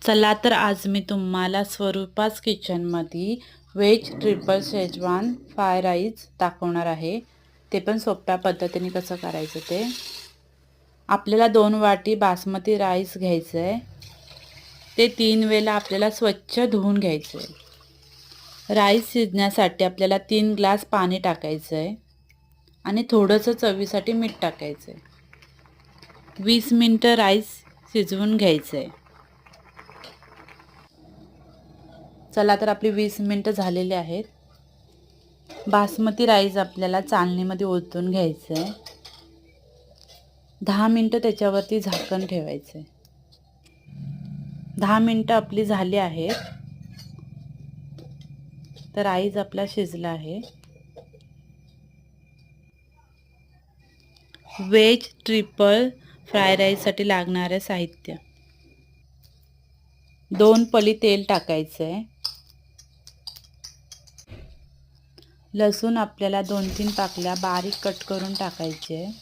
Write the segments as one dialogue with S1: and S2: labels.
S1: चला तर आज मी तुम्हाला स्वरूपाच किचनमध्ये veg triple schezwan fry rice दाखवणार आहे. ते पण सोप्या पद्धतीने कसं करायचं ते. आपल्याला 2 वाटी बासमती राईस घ्यायचं आहे. ते 3 वेळेला आपल्याला स्वच्छ धुवून घ्यायचं आहे. राईस शिजण्यासाठी आपल्याला 3 ग्लास पाणी टाकायचं आहे आणि थोडंसं चवीसाठी मीठ टाकायचं आहे. 20 मिनिटं राईस शिजवून घ्यायचं आहे. चला तर आपली 20 मिनिटं झालेली आहेत. बासमती राईस आपल्याला चाळणीमध्ये ओतून घ्यायचं आहे. 10 मिनिटं त्याच्यावरती झाकण ठेवायचं आहे. 10 मिनिटं आपली झाली आहेत. तर राईस आपला शिजला आहे. व्हेज ट्रिपल फ्राय राईससाठी लागणारे साहित्य: 2 पळी तेल टाकायचं आहे. लसूण आपल्याला 2-3 पाकळ्या बारीक कट करून टाकायचे आहे.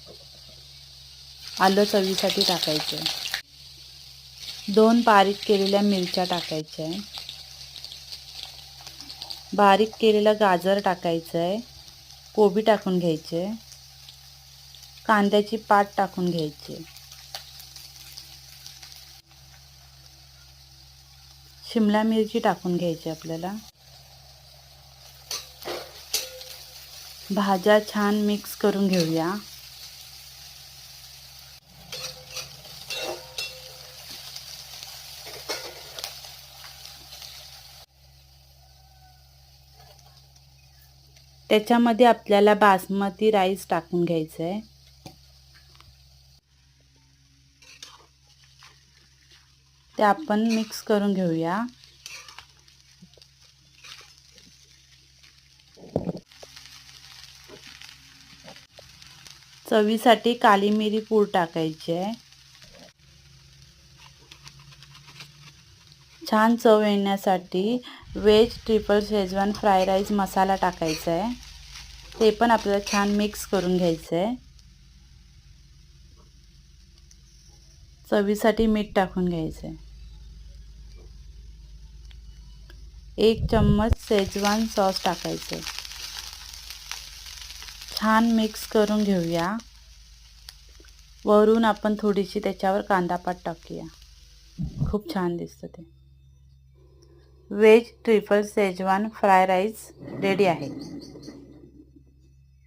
S1: आलं चवीसाठी टाकायचं आहे. 2 बारीक केलेल्या मिरच्या टाकायच्या आहे. बारीक केलेलं गाजर टाकायचं आहे. कोबी टाकून घ्यायचे. कांद्याची पात टाकून घ्यायची. शिमला मिरची टाकून घ्यायची आपल्याला. भाज्या छान मिक्स करून घेऊया. त्याच्यामध्ये आपल्याला बासमती राईस टाकून घ्यायचं आहे. ते आपण मिक्स करून घेऊया. चवीसाठी काली मिरी पूड टाकायची आहे. छान चव येण्यासाठी veg triple schezwan fry rice masala टाकायचा आहे. ते पण आपल्याला छान मिक्स करून घ्यायचं आहे. चवीसाठी मीठ टाकून घ्यायचं आहे. 1 चम्मच शेजवान सॉस टाकायचं आहे. छान मिक्स करून घेऊया. वरून आपण थोडीशी त्याच्यावर कांदापात टाकूया. खूप छान दिसतं ते. Veg triple schezwan fry rice ready आहे.